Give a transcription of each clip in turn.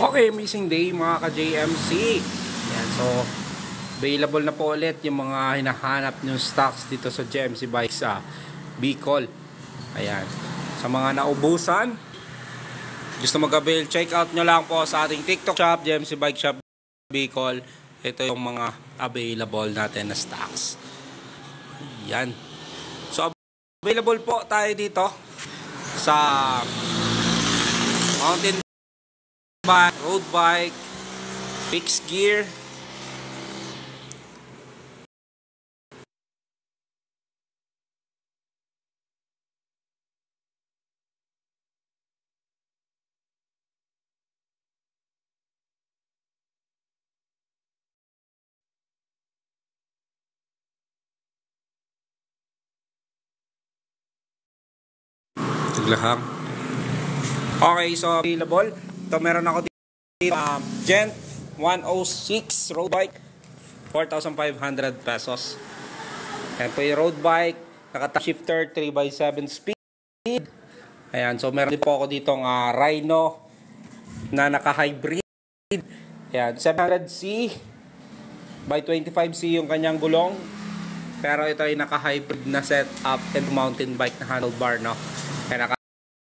Okay, amazing day mga ka-JMC. Yan, so available na po ulit yung mga hinahanap nyo stocks dito sa JMC Bikes sa Bicol. Ayan, sa mga naubusan, gusto mag-avail, check out nyo lang po sa ating TikTok shop, JMC Bike Shop Bicol. Ito yung mga available natin na stocks. Yan, so available po tayo dito sa mountain bike, road bike, fixed gear, tuglahang. Okay, so available. Ito meron ako dito Gent 106 road bike, 4,500 pesos. Ayan po yung road bike, naka-top shifter, 3x7 speed. Ayan, so meron din po ako ditong Rhino na naka-hybrid. Ayan, 700C by 25C yung kanyang gulong. Pero ito ay naka-hybrid na setup and mountain bike na handlebar, no? Ayan, naka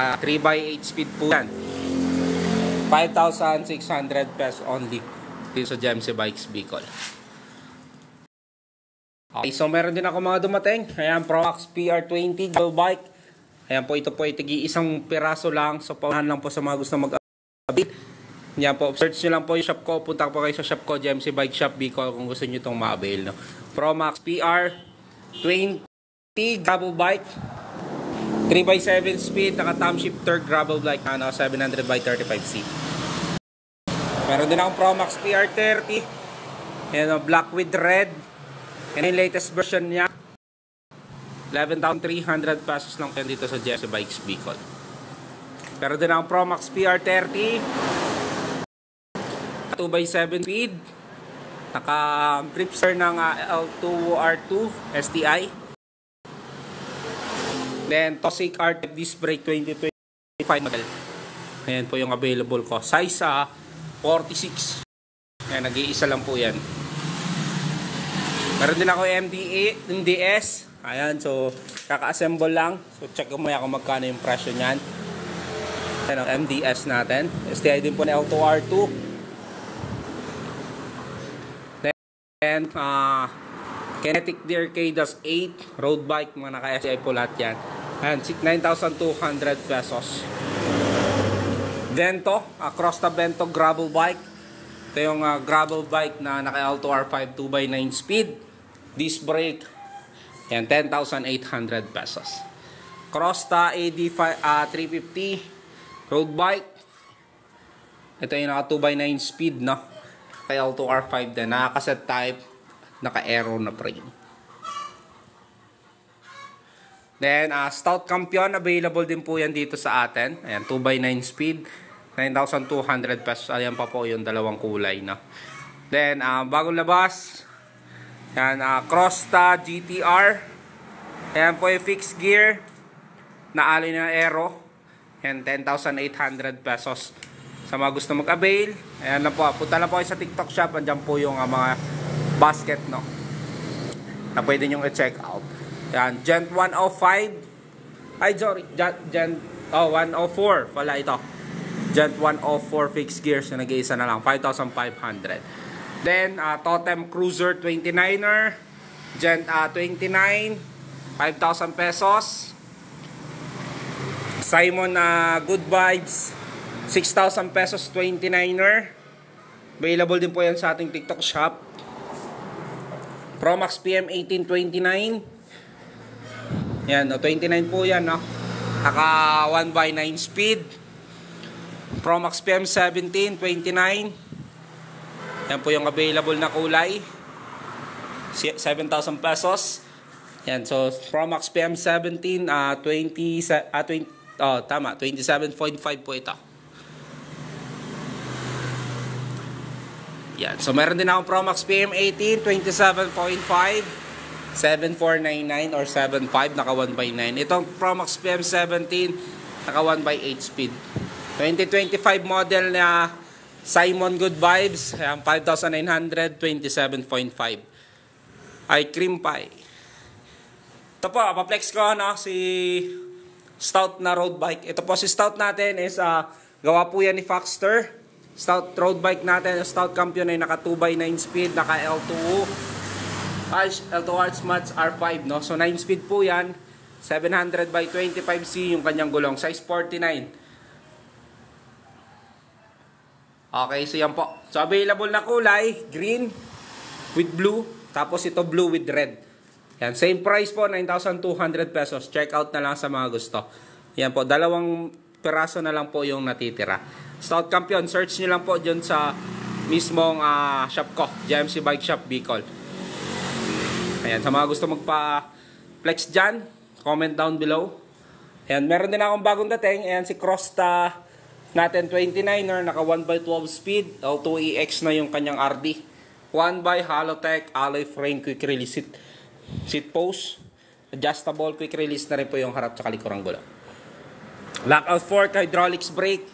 3x8 speed po yan. 5,600 pesos only dito sa JMC Bikes Bicol. Okay, so meron din ako mga dumating. Ayan, Promax PR20 dual bike. Ayan po, ito po ay tigi-isang piraso lang. So paunahan lang po sa mga gusto mag-update. Ayan po, search nyo lang po yung shop ko. Punta po kayo sa shop ko, JMC Bike Shop Bicol, kung gusto nyo itong ma-avail, no? Promax PR20 gravel bike, 3x7 speed, naka-thumb shifter gravel bike, 700 by 35C. Meron din akong Promax PR30. Ayan, black with red. Yan yung latest version niya. 11,300 pesos lang yan dito sa JMC Bikes Bicol. Meron din akong Promax PR30. 2x7 speed. Naka-tripster ng L2R2 STI. Then, Tossic R-Type disc brake 2025 model. Ayan po yung available ko. Size 46. Ayan, nag-iisa lang po yan. Meron din ako MDS. Ayan, so kaka-assemble lang. So check ko maya kung magkano yung presyo nyan. Ayan ang MDS natin. STI din po na L2R2. Then, Kinetic Deer K-8 road bike, mga naka-STI po lahat yan. Ayan, 9,200 pesos. Vento, Crosta Vento gravel bike. Ito yung gravel bike na naka-L2R5 2x9 speed. Disc brake. Ayan, 10,800 pesos. Crosta AD 350 road bike. Ito yung naka 2x9 speed, no? Kaya L2R5 din. Naka-cassette type. Naka-aero na frame. Then, Stout Campion, available din po yan dito sa atin. Ayan, 2x9 speed, 9,200 pesos. Ayan pa po yung dalawang kulay, no? Then, bagong labas. Ayan, Crosta GTR. Ayan po yung fixed gear na alloy na aero. Ayan, 10,800 pesos. Sa mga gusto mag-avail, ayan lang po. Punta lang po kayo sa TikTok shop. Andyan po yung mga basket, no, na pwede nyong i-check out. Yan, Gent 105. Ay, sorry, Gent 104 pala ito. Gent 104 fixed gears na nag-iisa na lang, 5,500. Then, Totem Cruiser 29er, Gent 29, 5,000 pesos. Simon Good Vibes, 6,000 pesos 29er. Available din po yan sa ating TikTok shop. Promax PM 1829. Yan, 29 po yan, no? Naka 1x9 speed. Promax PM 1729. Yan po yung available na kulay. 7,000 pesos. Yan, so Promax PM 17 27.5 po ito. Yan. So meron din akong Promax PM18 27.5, 7499 or 75, naka 1x9. Itong Promax PM17 naka 1x8 speed. 2025 model na Simon Good Vibes, ayan, 5,900, 27.5. Ay, cream pie. Ito po, pa-flex ko no, si Stout na road bike. Ito po si Stout natin is gawa po yan ni Foxter. Stout road bike natin, Stout Champion ay naka 2x9 speed, naka L2 Arch Mats R5 no. So 9 speed po yan. 700 by 25C yung kanyang gulong, size 49. Okay, so yan po. So available na kulay, green with blue, tapos ito blue with red. Yan, same price po, 9,200 pesos. Check out na lang sa mga gusto. Yan po, dalawang peraso na lang po yung natitira. Stout Champion, search nyo lang po dyan sa mismong shop ko, JMC Bike Shop Bicol. Ayan, sa mga gusto magpa-flex dyan, comment down below. Ayan, meron din akong bagong dating. Ayan, si Crosta natin 29er, naka 1x12 speed. L2EX na yung kanyang RD. 1x Halotech, alloy frame, quick release seat post. Adjustable, quick release na rin po yung harap sa likurang gulong. Lockout fork, hydraulics brake.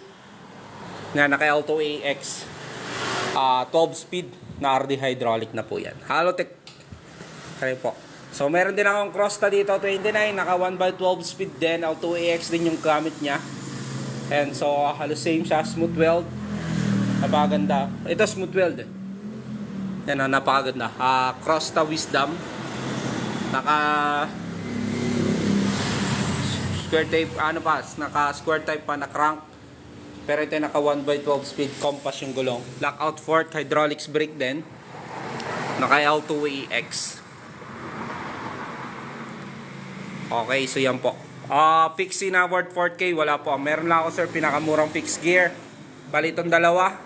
Na naka L2EX. 12 speed na RD hydraulic na po yan. Halotech. Kaya po. So, meron din akong Crosta dito, 29, naka 1x12 speed din, L2AX din yung gamit niya. And so, halos same siya, smooth weld. Napakaganda. Ito smooth weld eh. Yan, napakaganda. Crosta Wisdom. Naka square tape, naka square type pa na crank. Pero ito naka 1x12 speed, compass yung gulong. Lockout fork, hydraulics brake din. Naka L2AX. Okay, so yan po. Fixie na worth 4K, wala po. Meron lang ako sir, pinakamurang fixed gear. Bali itong dalawa.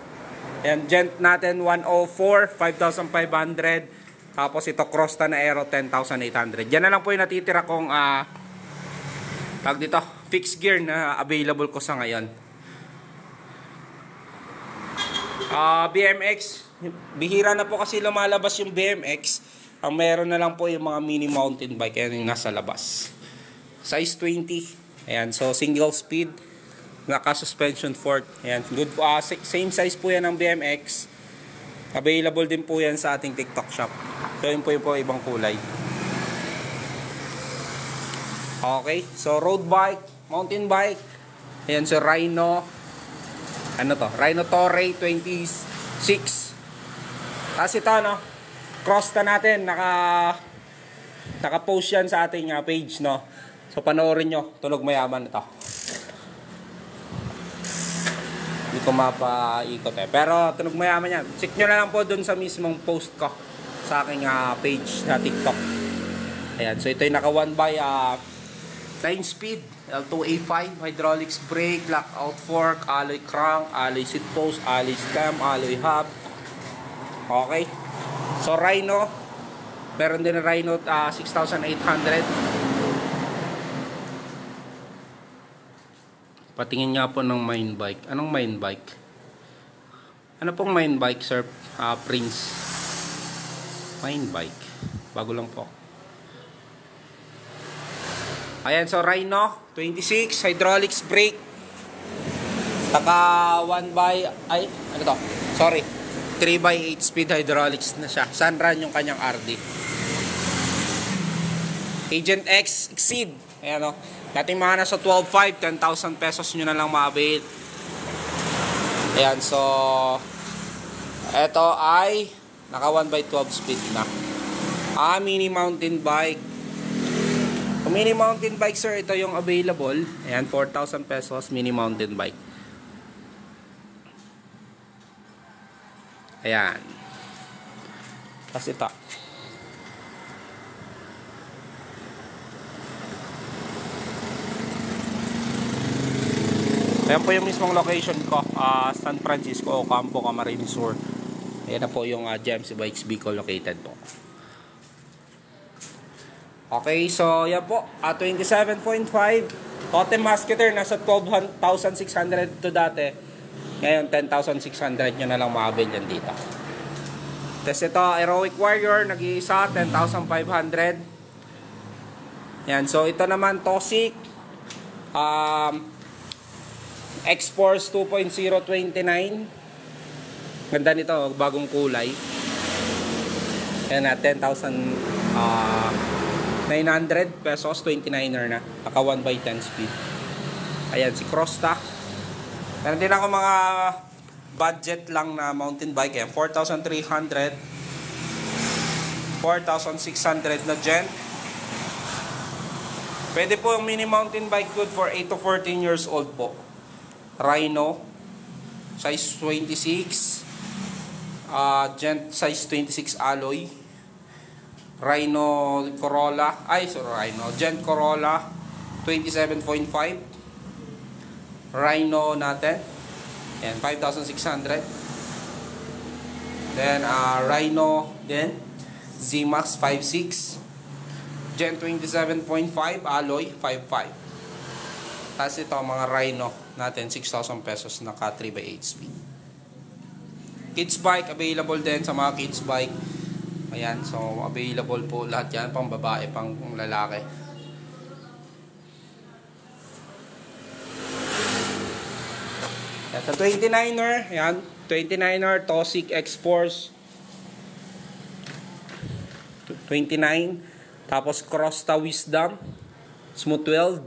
Ayan, gent natin 104, 5,500. Tapos ito Crosta na Aero 10,800. Yan na lang po yung natitira kong tag dito, fixed gear na available ko sa ngayon. BMX, bihira na po kasi lumalabas yung BMX. Ang meron na lang po yung mga mini mountain bike. Ayan yung nasa labas. Size 20. Ayan. So, single speed. Naka-suspension fork. Ayan. Good, same size po yan ng BMX. Available din po yan sa ating TikTok shop. So, yun po yung ibang kulay. Okay. So, road bike. Mountain bike. Ayan. So, Rhino. Ano to? Rhino Torrey 26. Tapos ito, no? Crosta natin, naka-post yan sa ating page, no? So, panoorin nyo, tunog mayaman ito. Hindi ko mapaikot eh. Pero, tunog mayaman yan. Check nyo na lang po dun sa mismong post ko sa aking page na TikTok. Ayan, so ito yung naka 1x 9 speed, L2A5, hydraulics brake, lockout fork, alloy crank, alloy seat post, alloy stem, alloy hub. Okay. So, Rhino. Meron din na Rhino 6,800. Patingin nga po ng main bike. Anong main bike? Ano pong main bike, sir? Prince. Main bike. Bago lang po. Ayan, so Rhino 26, hydraulics brake. Taka 3x8 speed hydraulics na siya. Sunrun yung kanyang RD. Agent X Exceed. Ayan o. Dating mga nasa 12.5, 10,000 pesos nyo na lang ma-avail. Ayan, so eto ay naka 1x12 speed na. Mini mountain bike. Mini mountain bike sir, ito yung available. Ayan, 4,000 pesos mini mountain bike. Ayan. Tapos ito. Ayan po yung mismong location ko. San Francisco, Ocampo, Camarines Sur. Ayan na po yung JMC Bikes Bicol located po. Okay, so yan po. 27.5. Totem Musketeer, nasa 12,600 to dati. Ngayon, 10,600 nyo na lang ma-avail yan dito. Tapos ito, Heroic Warrior, nag-iisa, 10,500. Yan, so ito naman, Toxic. X-Force 2.029. Ganda nito, bagong kulay. Yan na, 10,900 pesos, 29er na. Naka 1x10 speed. Ayan, si Crosta. Meron din ako mga budget lang na mountain bike. Ayan, 4,300. 4,600 na Gent. Pwede po yung mini mountain bike, good for 8 to 14 years old po. Rhino, size 26. Gent, size 26 alloy. Rhino Corolla, Gent Corolla 27.5. Rhino natin, yan, 5,600. Then Rhino din, Z-Max 5.6. Gent 27.5 alloy 5.5. Tapos ito mga Rhino natin, 6,000 pesos, naka 3x8 speed. Kids bike, available din sa mga kids bike. Ayan, so available po lahat yan, pang babae, pang lalaki. Yan, sa 29er, ayan, 29er, Tosic X-Force 29. Tapos Crosta Wisdom Smooth 12,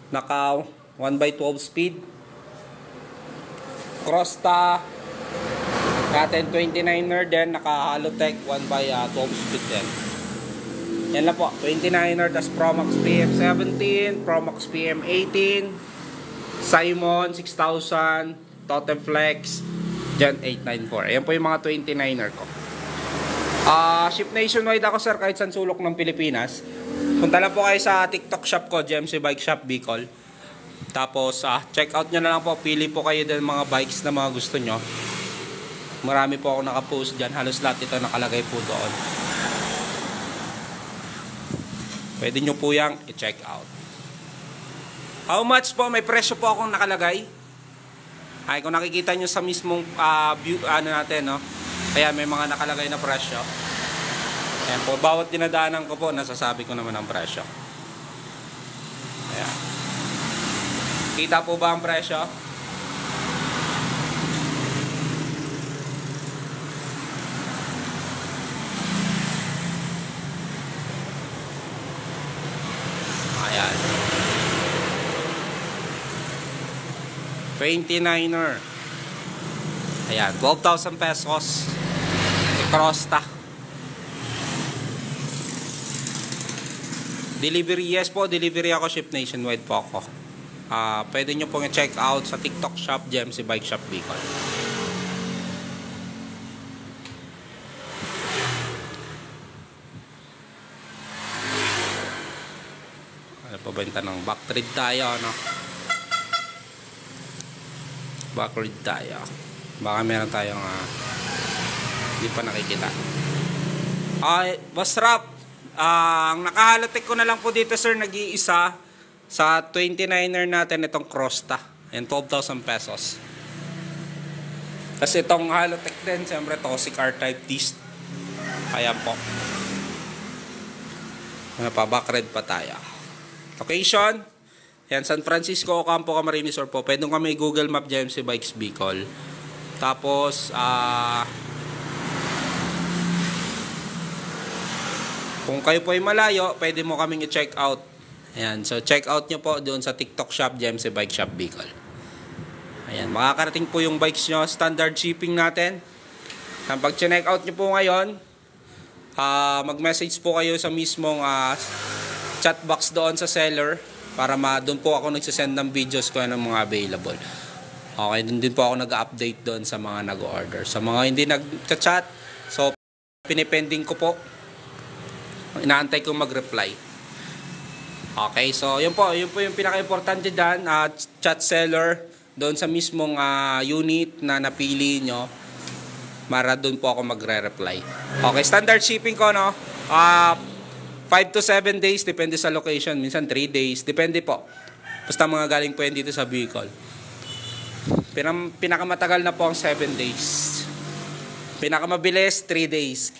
naka 1x12 speed. Crosta natin 29er din, naka Halotech 1x12 speed din. Yan lang po, 29er, tas Promax PM17, Promax PM18, Simon 6000, Totem Flex, Gent 894. Ayan po yung mga 29er ko. Ship nationwide ako sir, kahit saan sulok ng Pilipinas. Punta lang po kayo sa TikTok shop ko, GMC Bike Shop Bicol. Tapos check out nyo na lang po, pili po kayo din mga bikes na mga gusto nyo. Marami po ako nakapost dyan, halos lahat ito nakalagay po doon. Pwede nyo po yung i-check out. How much po? May presyo po akong nakalagay. Ay, kung nakikita nyo sa mismong view, natin, no? Kaya may mga nakalagay na presyo. Ayan po, bawat dinadaanan ko po, nasasabi ko naman ang presyo. Ayan. Kita po ba ang presyo? Ayan. 29er. Ayan, 12,000 pesos. Crosta. Delivery, yes po, delivery ako, ship nationwide po ako. Pwede nyo pong i-check out sa TikTok shop, GMC Bike Shop Bicol. Ano po, benta ng backread tayo, no? Backread tayo. Baka meron tayong hindi pa nakikita. Boss Rap, ang nakahalotech ko na lang po dito sir, nag-iisa sa 29er natin itong Crosta. Ayan, 12,000 pesos. Kasi itong halotech din, siyempre Tosic R-Type disc. Ayan po. Ano pa, backread pa tayo. Location, ayan, San Francisco, Ocampo, Camarines Sur po. Pwede kami Google Map, GMC Bikes Bicol. Tapos kung kayo po ay malayo, pwede mo kaming i-check out. Ayan, so check out nyo po doon sa TikTok shop, GMC Bike Shop Bicol. Ayan, makakarating po yung bikes nyo, standard shipping natin. Pag check out nyo po ngayon, mag-message po kayo sa mismong chat box doon sa seller para doon po ako nagsasend ng videos ko ng mga available. Okay, doon din po ako nag-update doon sa mga nag-order. Sa mga hindi nag-chat, so pinipending ko po. Inaantay kong mag-reply. Okay, so yun po yung pinaka-importante dyan, chat seller doon sa mismong unit na napili nyo para doon po ako magre-reply. Okay, standard shipping ko, no? 5 to 7 days, depende sa location. Minsan 3 days, depende po. Basta mga galing po yan dito sa Bicol. Pinakamatagal na po ang 7 days. Pinakamabilis, 3 days.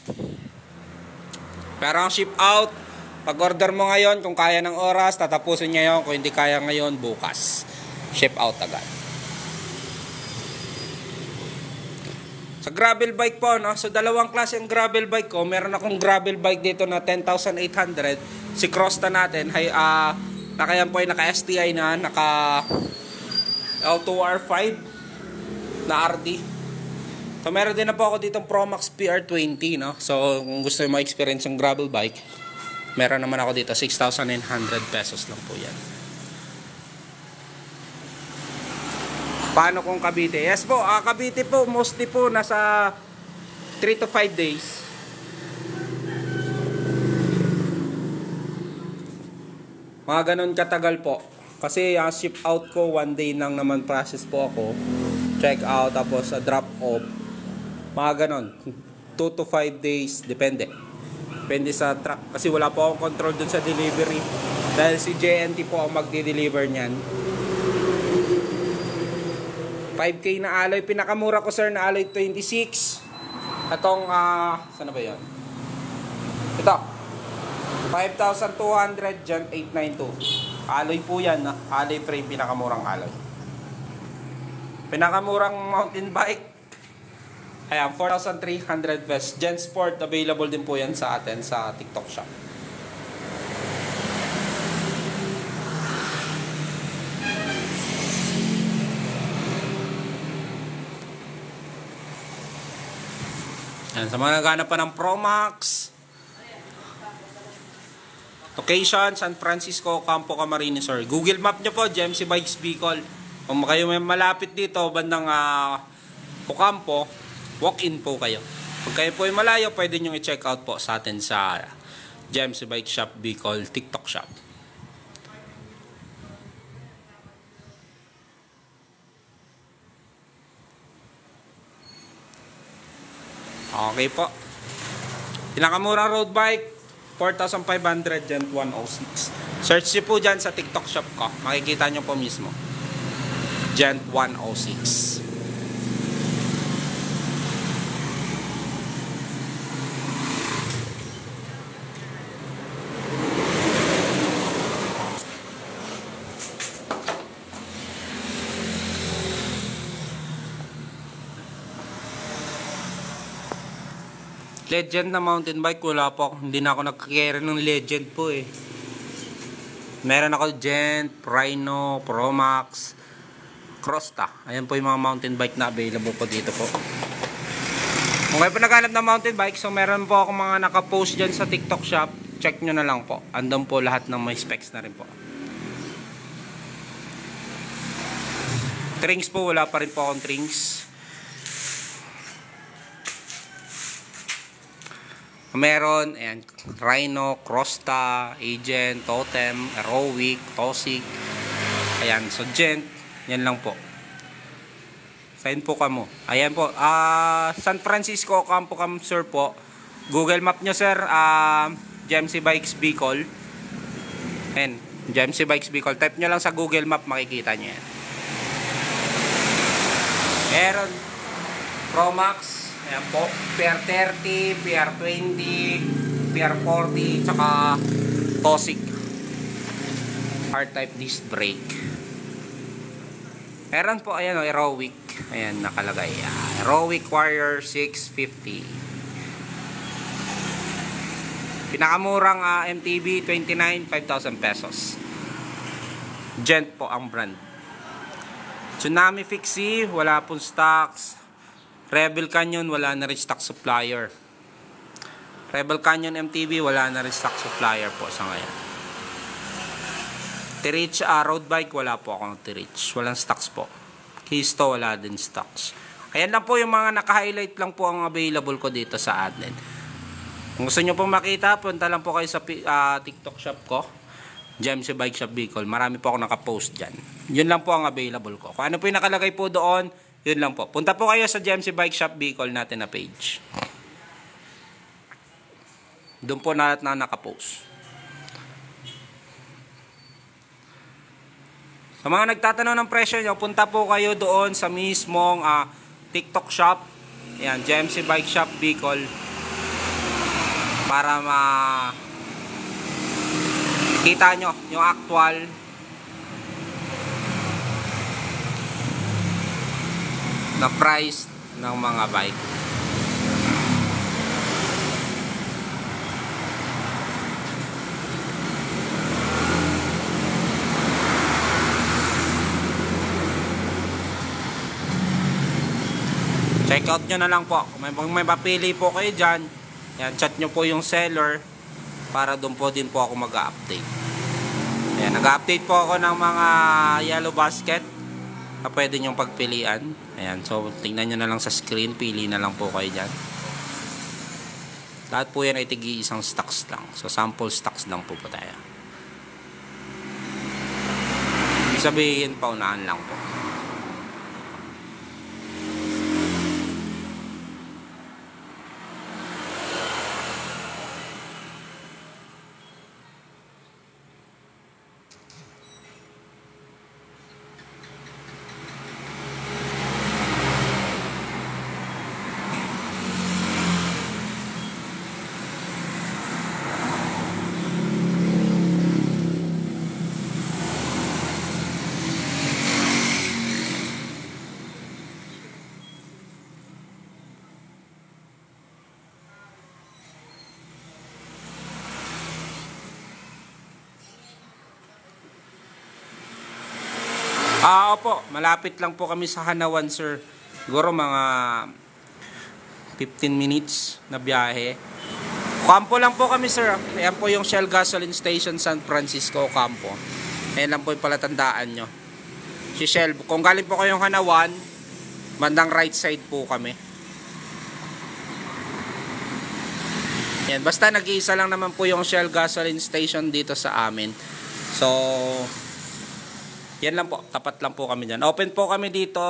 Pero ang ship out, pag order mo ngayon, kung kaya ng oras, tatapusin niya yun. Kung hindi kaya ngayon, bukas. Ship out agad. Sa gravel bike po, no? So, dalawang klase ang gravel bike ko. Meron akong gravel bike dito na 10,800. Si Crosta natin, nakayan po ay naka-STI na, naka L2R5 na RD. So, meron din na po ako ditong Promax PR20, no? So, kung gusto nyo ma-experience yung gravel bike, meron naman ako dito, 6,900 pesos lang po yan. Paano kung Cavite? Yes po, Cavite po, mostly po, nasa 3 to 5 days. Mga ganun katagal po. Kasi ship out ko, 1 day lang naman process po ako. Check out, tapos drop off. Mga ganun. 2 to 5 days, depende. Depende sa truck. Kasi wala po akong control dun sa delivery. Dahil si JNT po ang magdi-deliver niyan. 5K na alloy. Pinakamura ko sir na alloy 26. Itong, saan na ba yun? Ito. 5,200 dyan, 892. Alloy po yan. Alloy frame, pinakamurang alloy. Pinakamurang mountain bike. Ayan, 4,300 pesos. Gen Sport, available din po yan sa atin sa TikTok shop. Yan, sa mga naghanap pa ng Promax. Location, San Francisco, Campo Camarines, sir. Google Map nyo po, GMC Bikes Bicol. Kung kayo may malapit dito, bandang Ocampo, walk-in po kayo. Kung kayo po ay malayo, pwede nyo i-check out po sa atin sa GMC Bike Shop Bicol TikTok shop. Okay po. Pinakamurang road bike, 4,500 Gen 106. Search nyo po dyan sa TikTok shop ko. Makikita nyo po mismo. Gen 106. Legend na mountain bike, wala po ako. Hindi na ako nagka-carry ng Legend po eh. Meron ako Gent, Rhino, Promax, Crosta. Ayan po yung mga mountain bike na available po dito po. Kung kayo po naghanap ng mountain bike, so meron po ako mga nakapost dyan sa TikTok shop. Check nyo na lang po. Andun po lahat ng may specs na rin po. Trings po, wala pa rin po akong trings. Meron, ayan, Rhino, Crosta, Agent, Totem, Heroic, Tosig. Ayan, so Gent, yan lang po. Sign po kamo. Ayan po, San Francisco, Campo Cam, sir po. Google Map nyo, sir, GMC Bikes Bicol. Ayan, GMC Bikes Bicol. Type nyo lang sa Google Map, makikita nyo yan. Meron, Promax. Ayan po, PR30, PR20, PR40, tsaka Tosig. R-type disc brake. Meron po, ayan o, Heroic. Ayan, nakalagay. Heroic Warrior 650. Pinakamurang MTB 29, 5,000 pesos. Gent po ang brand. Tsunami Fixie, wala pong stocks. Rebel Canyon, wala na rin stock supplier. Rebel Canyon MTB, wala na rin stock supplier po sa ngayon. Tirich road bike, wala po akong Tirich. Walang stocks po. Kisto, wala din stocks. Ayan lang po yung mga naka-highlight lang po ang available ko dito sa atin. Kung gusto nyo pong makita, punta lang po kayo sa TikTok shop ko. GMC Bike Shop Bicol. Marami po ako nakapost dyan. Yun lang po ang available ko. Kung ano po yung nakalagay po doon, yun lang po. Punta po kayo sa GMC Bike Shop Bicol natin na page. Doon po na nakapost. Sa mga nagtatanong ng presyo nyo, punta po kayo doon sa mismong TikTok shop. Ayan, GMC Bike Shop Bicol. Para kita nyo yung actual na price ng mga bike. Check out nyo na lang po. Kung may papili po kayo dyan, yan, chat nyo po yung seller para doon po din po ako mag-update. Ayan, nag-update po ako ng mga yellow basket na pwede nyong pagpilian. Ayan, so tingnan nyo na lang sa screen, pili na lang po kayo dyan. Lahat po yan ay tig-iisang stocks lang. So sample stocks lang po tayo. Ibig sabihin, paunahan lang po. Opo, malapit lang po kami sa Hanawan, sir. Siguro mga 15 minutes na biyahe. Campo lang po kami, sir. Ayan po yung Shell Gasoline Station San Francisco, Campo. Ayan lang po yung palatandaan nyo. Si Shell, kung galing po kayong Hanawan, bandang right side po kami. Ayan, basta nag-iisa lang naman po yung Shell Gasoline Station dito sa amin. So, yan lang po, tapat lang po kami dyan. Open po kami dito,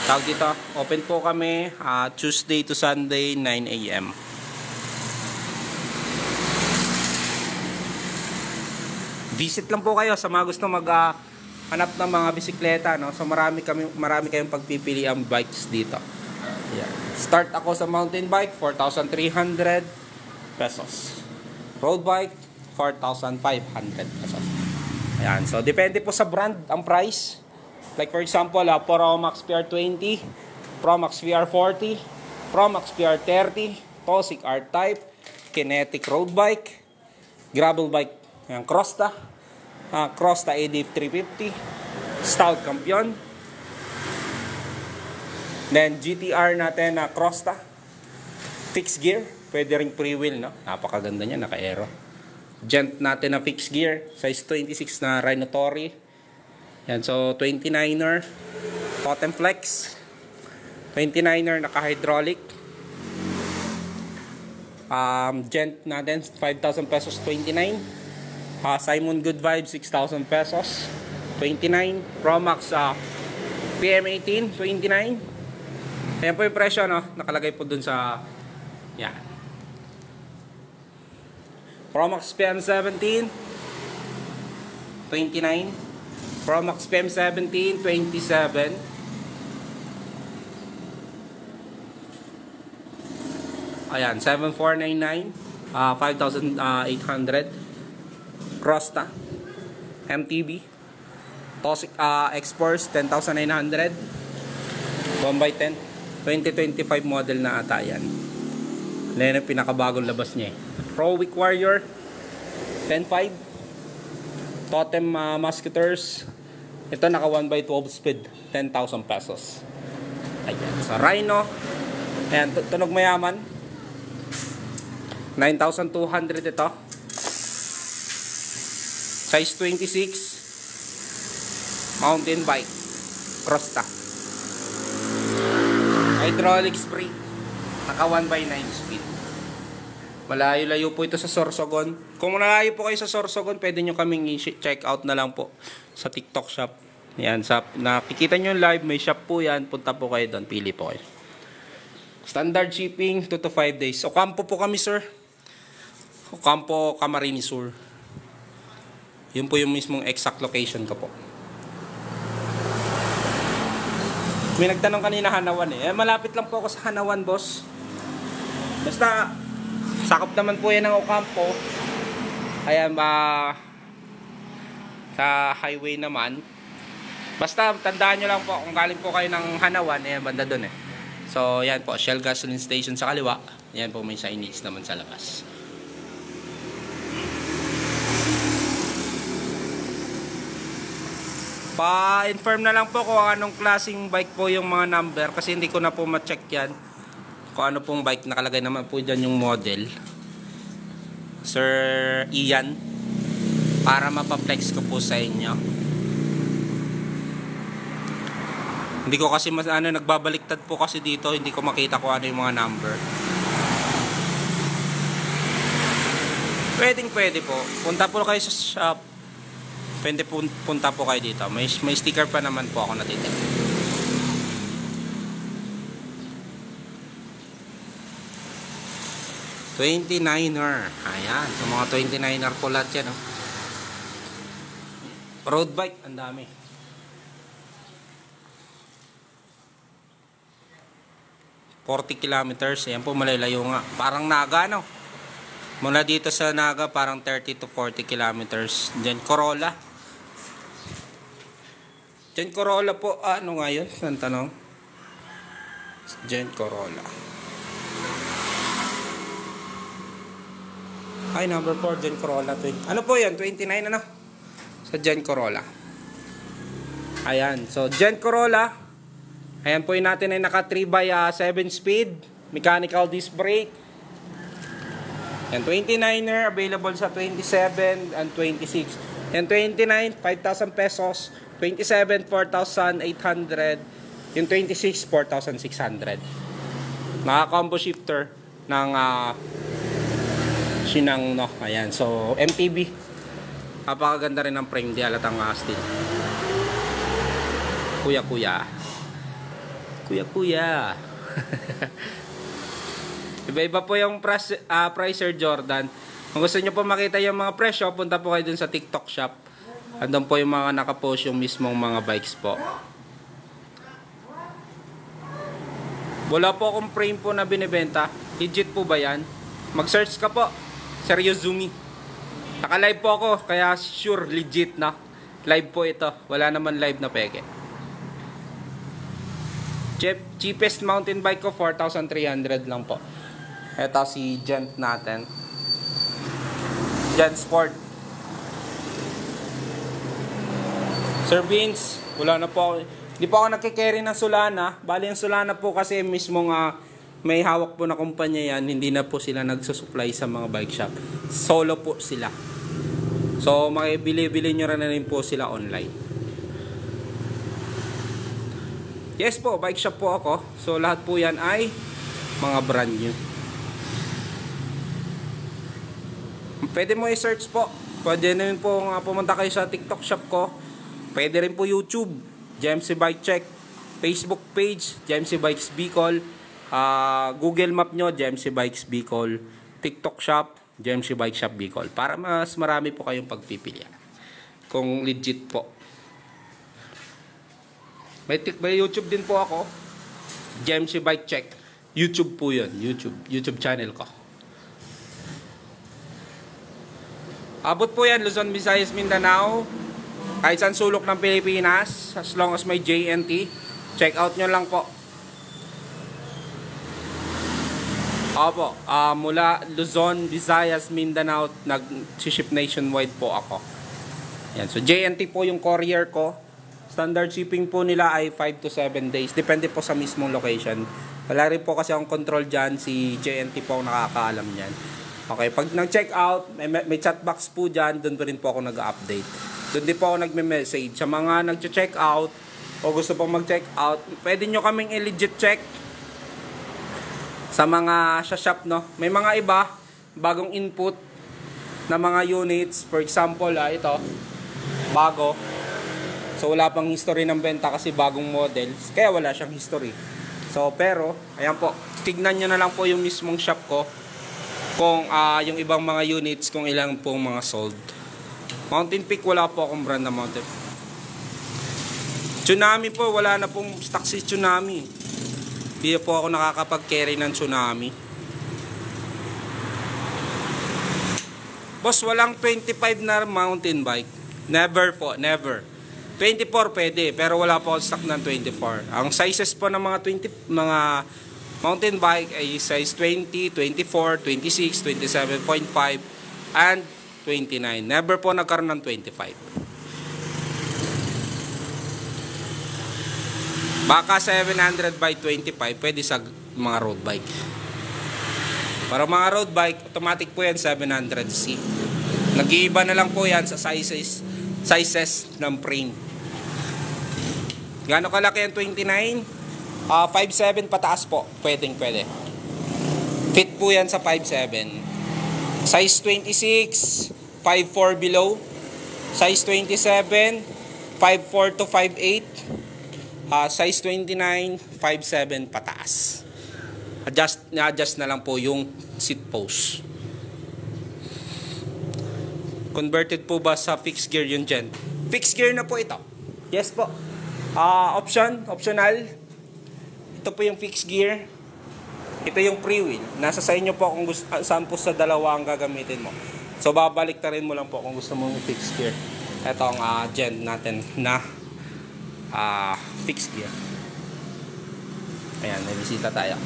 tawag dito, open po kami Tuesday to Sunday, 9 AM. Visit lang po kayo sa mga gusto hanap ng mga bisikleta, no? So marami kayong pagpipiliang bikes dito. Yeah. Start ako sa mountain bike, 4,300 pesos. Road bike, 4,500 pesos. Ayan, so depende po sa brand ang price. Like for example, Pro Max PR20, Pro Max VR40, Pro Max PR30, Tosic R-Type, Kinetic Road Bike, Gravel Bike, ayan, Crosta, Crosta ADF 350, Stout Campion, then GTR natin na Crosta, fixed gear, pwede ring pre-wheel, no? Napakaganda niya, naka-aero. Gent natin na fixed gear, size 26 na Rhinotory. Yan, so 29er Totem Flex, 29er naka-hydraulic. Gent natin 5,000 pesos 29. Simon Good Vibe 6,000 pesos 29. Pro Max PM18 29. Ayan po yung presyo, no? Nakalagay po dun sa yan. Pro Max PM17 29, Pro Max PM17 27, ayan 7499, 5,800. Crosta MTB Tosic X-Force 10,900, 1x10 2025 model na ata yan. Yan yung pinakabagong labas niya eh. Pro Week Warrior 10.5, Totem Musketeers, ito naka 1x12 speed, 10,000 pesos. Ayan, sa Rhino, ayan, tunog mayaman, 9,200 ito, size 26, mountain bike, Crosta, hydraulic spray, naka 1x9 speed. Malayo-layo po ito sa Sorsogon. Kung malayo po kayo sa Sorsogon, pwede nyo kaming i-check out na lang po sa TikTok shop. Yan, nakikita nyo yung live, may shop po yan. Punta po kayo doon, pili po kayo. Standard shipping, 2 to 5 days. Ocampo po kami, sir. Ocampo, Camarines Sur. Yun po yung mismong exact location ko po. May nagtanong kanina Hanawan eh. Malapit lang po ako sa Hanawan, boss. Basta sakop naman po yan ng Ocampo. Ayan, sa highway naman. Basta tandaan nyo lang po, kung galing po kayo ng Hanawan, ayan, banda dun eh. So, yan po, Shell Gasoline Station sa kaliwa. Yan po, may signage naman sa labas. Pa-inform na lang po kung anong klaseng bike po yung mga number, kasi hindi ko na po ma-check yan. Kung ano pong bike, nakalagay naman po dyan yung model. Sir Ian, para mapaplex ko po sa inyo. Hindi ko kasi nagbabaliktad po kasi dito, hindi ko makita kung ano yung mga number. Pwede po. Punta po kayo sa shop. Pwede punta po kayo dito. May sticker pa naman po ako natitira. '29er. Ayan. So mga 29er po lahat yan. Oh. Road bike. Ang dami. $40 kilometers. Ayan po, malalayo nga. Parang Naga, no? Mula dito sa Naga, parang 30 to 40 kilometers. Diyan, Corolla. Diyan, Corolla po. Ano nga yun? Saan tanong? Diyan, Corolla. Ay, number 4, Diyan, Corolla to. Ano po yan? 29, ano? Sa Diyan, Corolla. Ayan. So, Diyan, Corolla. Ayan po yung natin ay naka 3x7 speed, mechanical disc brake. Ayan, 29er, available sa 27 and 26. Ayan, 29, 5,000 pesos. 27, 4,800. Yung 26, 4,600. Naka-combo shifter ng Shinang, no? Ayan, so MTB. Napakaganda rin ng frame, di halatang steel. Kuya. Iba-iba po yung Pricer Jordan. Kung gusto nyo po makita yung mga presyo, punta po kayo dun sa TikTok shop. Andun po yung mga nakapost yung mismong mga bikes po. Wala po akong frame po na binibenta. Legit po ba yan? Mag-search ka po, Seriozumi. Naka-live po ako, kaya sure legit na. Live po ito. Wala naman live na peke. Cheapest mountain bike ko, 4,300 lang po. Ito si Gent natin. Gent Sport. Sir Vince, wala na po. Hindi po ako nagkikerry ng Solana. Bali yung Solana po kasi mismong may hawak po na kumpanya yan. Hindi na po sila nagsusupply sa mga bike shop. Solo po sila. So makibili-bili nyo rin po sila online. Yes po, bike shop po ako. So lahat po yan ay mga brand new. Pwede mo i-search po. Pwede rin po pumunta kayo sa TikTok shop ko. Pwede rin po YouTube, JMC Bike Check. Facebook page, JMC Bikes Bicol. Google Map nyo, JMC Bikes Bicol. TikTok shop, JMC Bike Shop Bicol. Para mas marami po kayong pagpipilian. Kung legit po. May YouTube din po ako. JMC Bike Check. YouTube po yun. YouTube channel ko. Abot po yan, Luzon, Visayas, Mindanao. Kahit saan sulok ng Pilipinas. As long as may JNT. Check out nyo lang po. Opo. Mula Luzon, Visayas, Mindanao, nag-ship nationwide po ako. Yan. So JNT po yung courier ko. Standard shipping po nila ay 5 to 7 days. Depende po sa mismong location. Wala rin po kasi akong control dyan. Si JNT po ang nakakaalam yan. Okay, pag nag-check out, may chat box po dyan. Doon pa rin po ako nag-update. Doon din po ako nagme-message. Sa mga nag-check out o gusto pong mag-check out, pwede nyo kaming i-legit check sa mga shop, no? May mga iba, bagong input na mga units. For example, ito, bago. So wala pang history ng benta kasi bagong model. Kaya wala siyang history. So pero, ayan po. Tignan nyo na lang po yung mismong shop ko. Kung yung ibang mga units, kung ilang po mga sold. Mountain Peak, wala po akong brand na Mountain Peak. Tsunami po, wala na pong stock si Tsunami. Hindi po ako nakakapag-carry ng Tsunami. Boss, walang 25 na mountain bike. Never po, never. 24 pwede, pero wala po stock ng 24. Ang sizes po ng mga mountain bike ay size 20, 24, 26, 27.5 and 29. Never po nagkaroon ng 25. Baka 700 by 25 pwede sa mga road bike. Para mga road bike, automatic po yan 700C. Nag-iiba na lang po yan sa sizes ng frame. Gaano kalaki ang 29? 5.7 pataas po. Pwede. Fit po yan sa 5.7. Size 26, 5.4 below. Size 27, 5.4 to 5.8. Size 29, 5.7 pataas. Na-adjust na lang po yung seat post. Converted po ba sa fixed gear yun dyan? Fixed gear na po ito. Yes po. Optional. Ito po yung fixed gear. Ito yung pre-wheel. Nasa sa inyo po kung saan po sa dalawa ang gagamitin mo. So babalik ta rin mo lang po kung gusto mong fixed gear. Ito ang gen natin na fixed gear. Ayan, may bisita tayo.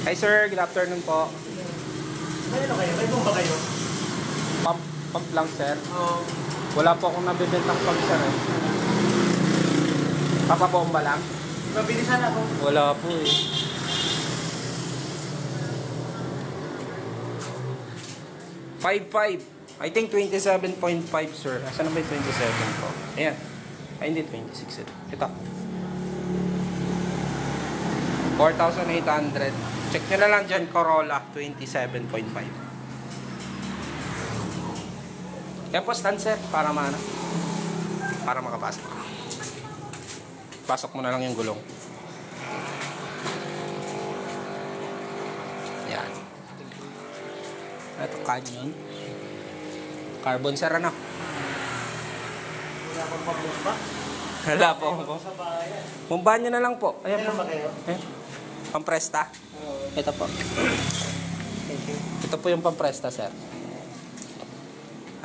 Hi sir, good afternoon po. May ano kayo? May bomba kayo? Pump lang sir. Wala po akong nabibentang pump sir eh. Papabomba lang? Mabilisan ako. Wala po eh. I think 27.5 sir. Asan na ba yung 27 po? Ayan. Ay hindi 26 ito. Ito. 4,800. Check nyo na lang dyan Corolla 27.5. Kaya po stand sir para makapasok. Pasok mo na lang yung gulong. Yan. Ito canyon. Carbon sir ano? Wala akong pabomba. Wala po. Sa bayan. Bumbahan nyo na lang po. Ayan Meron po. ba kayo? Pampresta. Ito po. Thank you. Ito po yung pampresta sir.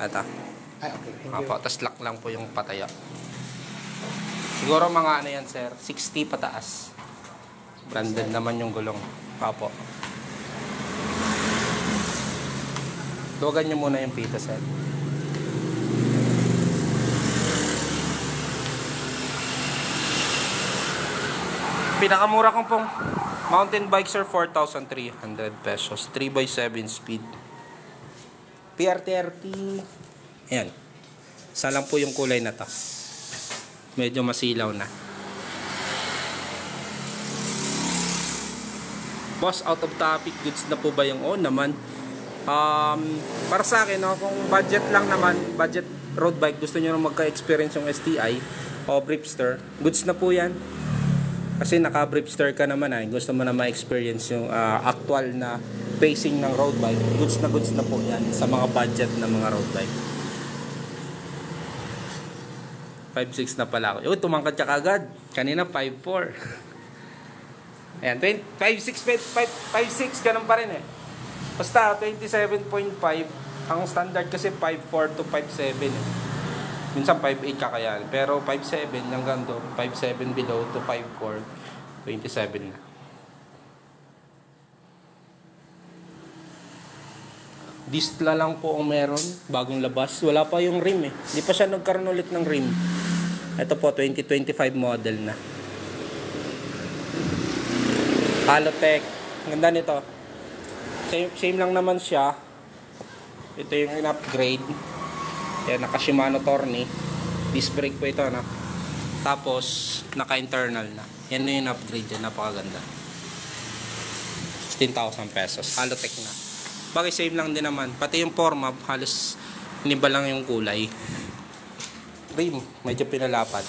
Ito. Ay, okay. Thank you. Apo, tas lock lang po yung pataya. Siguro mga ano yan sir, 60 pataas. Branded naman yung gulong. Apo. Duwagan nyo muna yung pita sir. Pinakamura kong pong mountain bike sir, 4,300 pesos. 3x7 speed. PR30. Ayan. Isa lang po yung kulay na to. Medyo masilaw na. Boss, out of topic, goods na po ba yung naman? Para sa akin, no, kung budget lang naman, budget road bike, gusto nyo na magka-experience yung STI o Bripster, goods na po yan. Kasi naka-Bripster ka naman gusto mo na ma-experience yung actual na pacing ng road bike, goods na po yan sa mga budget na mga road bike. 5.6 na pala ako. Tumangkad ka agad. Kanina 5.4. Ayan, 5.6 ganun pa rin eh. Basta 27.5. Ang standard kasi 5.4 to 5.7 eh. Minsan 5.8 kakayan. Pero 5.7 hanggang doon. 5.7 below to 5.4. 27 na. Distla lang po ang meron. Bagong labas. Wala pa yung rim eh. Hindi pa siya nagkaroon ulit ng rim. Ito po, 2025 model na. Halotech. Ganda nito. Same lang naman siya. Ito yung in-upgrade. Yan, naka Shimano Tourney. Disc brake po ito, no? Tapos, naka-internal na. Yan yung upgrade dyan. Napakaganda. 16,000 pesos. Halotech na. Bagay same lang din naman. Pati yung forma, halos iniba lang yung kulay. Rim, medyo pinalapad.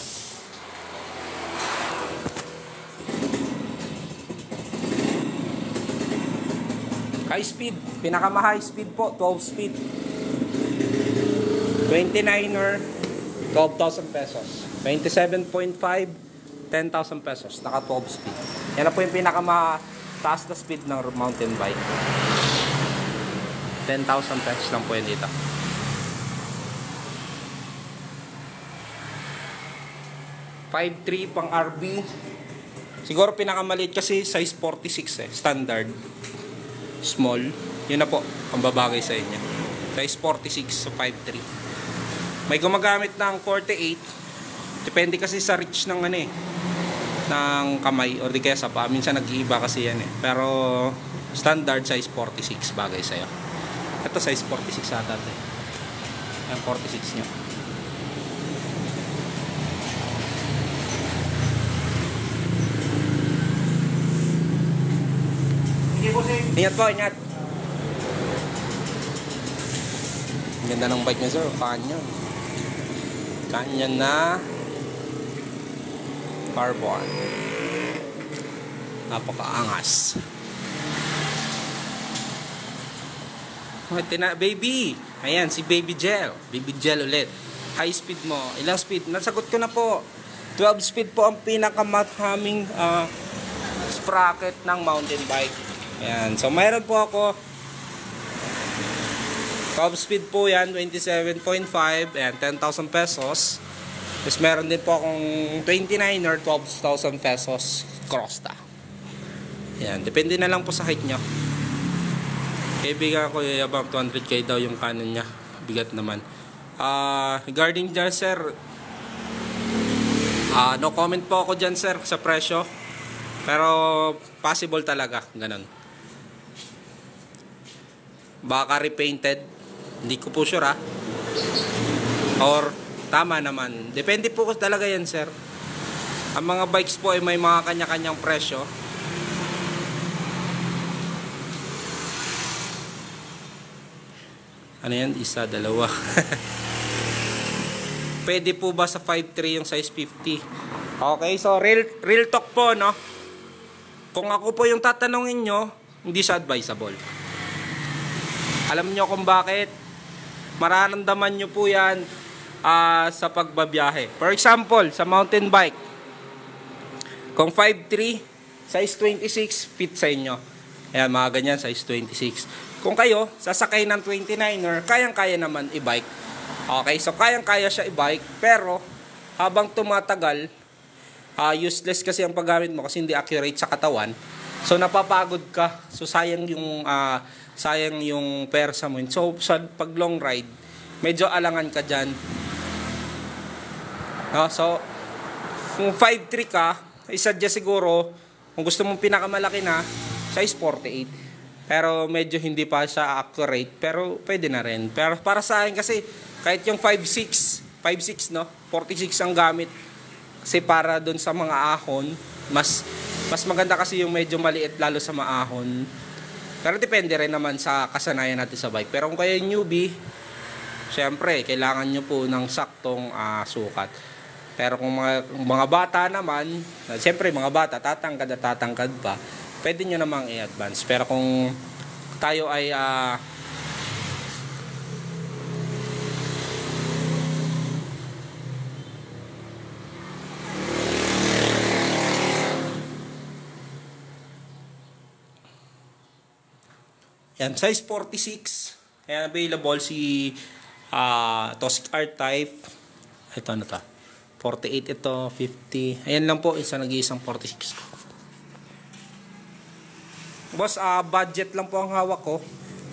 High speed, pinaka-high speed po, 12 speed. 29er, 12,000 pesos. 27.5, 10,000 pesos. Naka 12 speed. Yan na po yung pinaka-mataas na speed ng mountain bike. 10,000 pesos lang po yan dito. 5'3" pang RB. Siguro pinakamaliit kasi size 46 standard. Small. Yun na po ang babagay sa inyo. Size 46 so 5'3". May gumagamit ng 48. Depende kasi sa reach ng ng kamay or di kaya sa paa. Minsan nag-iiba kasi yan Pero standard size 46 bagay sa'yo. Ito size 46 ata ito Yan 46 nyo. Ingat po, ingat. Ganda ng bike niya sir, Canyon. Canyon na carbon. Napakaangas. Baby! Ayan, si Baby Gel. Baby Gel ulit. High speed mo. Ilang speed? Nasagot ko na po. 12 speed po ang pinakamathaming sprocket ng mountain bike. Ayan. So, mayroon po ako 12 speed po yan. 27.5. Ayan, 10,000 pesos. Tapos meron din po akong 29 or 12,000 pesos Crosta. Ayan. Depende na lang po sa height nyo. Kaibigan ko yabang 200k daw yung Canon niya. Bigat naman. Regarding dyan sir, no comment po ako dyan sir sa presyo. Pero possible talaga. Ganon. Baka repainted. Hindi ko po sure Or tama naman. Depende po talaga yan sir. Ang mga bikes po ay may mga kanya-kanyang presyo. Ano yan? Isa, dalawa. Pwede po ba sa 5'3" yung size 50? Okay, so real talk po, no? Kung ako po yung tatanungin nyo, hindi siya advisable. Alam nyo kung bakit? Mararamdaman nyo po yan sa pagbabiyahe. For example, sa mountain bike, kung 5'3", size 26, fit sa inyo. Ayan, mga ganyan, size 26. Kung kayo, sasakay ng 29er, kayang-kaya naman i-bike. Okay, so kayang-kaya siya i-bike, pero habang tumatagal, useless kasi ang paggamit mo kasi hindi accurate sa katawan. So napapagod ka. So sayang yung persa mo. So sa pag long ride, medyo alangan ka diyan. So kung 5'3" ka, i-suggest siguro kung gusto mong pinakamalaki na, size 48. Pero medyo hindi pa siya accurate, pero pwede na rin. Pero para sa akin kasi kahit yung 5'6", no, 46 ang gamit. Kasi para doon sa mga ahon, mas maganda kasi yung medyo maliit lalo sa maahon. Pero depende rin naman sa kasanayan natin sa bike. Pero kung kayo newbie, syempre kailangan nyo po ng saktong sukat. Pero kung mga bata naman, syempre mga bata tatangkad pa, pwede nyo namang i-advance. Pero kung tayo ay yan, size 46. Ayan, available si Toxic R-Type. Ito na to. 48 ito, 50. Ayan lang po, nag-iisang 46 ko. Boss, budget lang po ang hawak ko.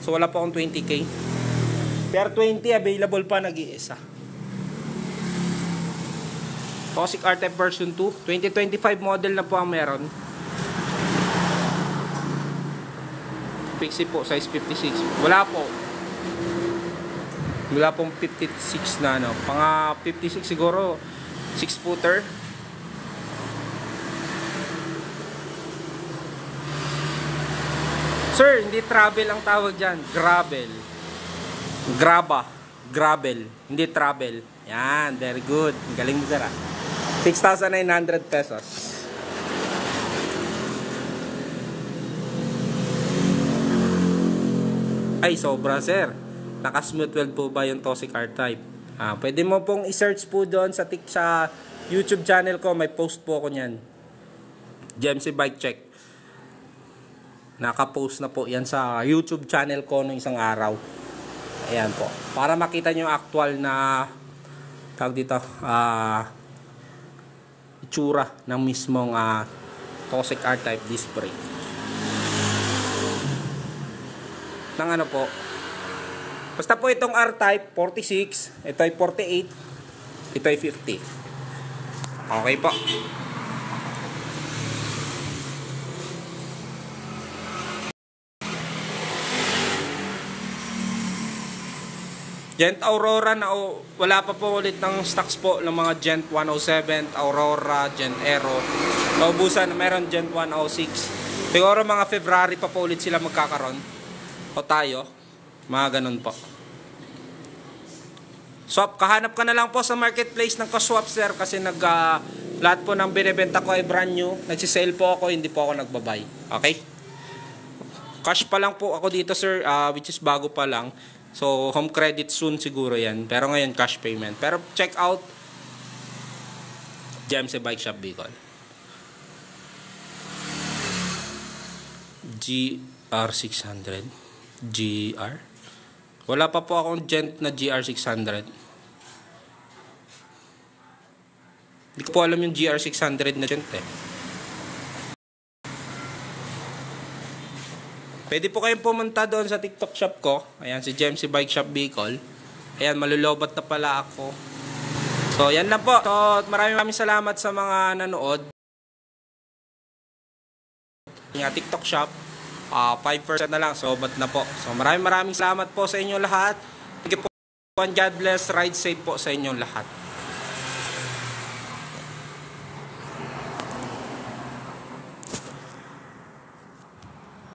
So wala pa akong 20k. Pero 20 available pa, nag-iisa. Toxic R-Type version 2. 2025 model na po ang meron. Pixie po, size 56. Wala po. Wala pong 56 na ano. Pang 56 siguro 6-footer. Sir, hindi travel ang tawag dyan. Gravel. Gravel. Hindi travel. Yan, very good. Galing mo sir 6,900 pesos. Ay, sobra sir. Naka-smooth weld po ba yung Toxic R-Type? Pwede mo pong i-search po doon sa YouTube channel ko. May post po ako niyan. GMC Bike Check. Naka-post na po yan sa YouTube channel ko noong isang araw. Ayan po. Para makita nyo yung actual na tawag dito, itsura ng mismong Toxic R-Type disc brake. Ng ano po. Basta po itong R-Type 46, ito ay 48, ito ay 50. Okay po. Gent Aurora na wala pa po ulit ng stocks po ng mga Gent 107, Aurora, Gent Aero. Naubusan, meron Gent 106. Siguro mga February pa po ulit sila magkakaroon. O tayo, mga ganun po. Swap, kahanap ka na lang po sa marketplace ng Kaswap sir kasi lahat po ng binibenta ko ay brand new. Nagsisale po ako, hindi po ako nagbabay. Okay? Cash pa lang po ako dito sir, which is bago pa lang. So, home credit soon siguro yan. Pero ngayon, cash payment. Pero check out GMC Bike Shop Bicol. GR600. GR? Wala pa po akong Gent na GR600. Hindi ko po alam yung GR600 na Gent eh. Pwede po kayong pumunta doon sa TikTok shop ko. Ayan, si GMC Bike Shop Bicol. Ayan, malulobot na pala ako. So, yan lang po. So, maraming salamat sa mga nanood. Yung TikTok shop, 5% na lang. So, ba't na po. So, maraming salamat po sa inyo lahat. Thank you po. God bless. Ride safe po sa inyong lahat.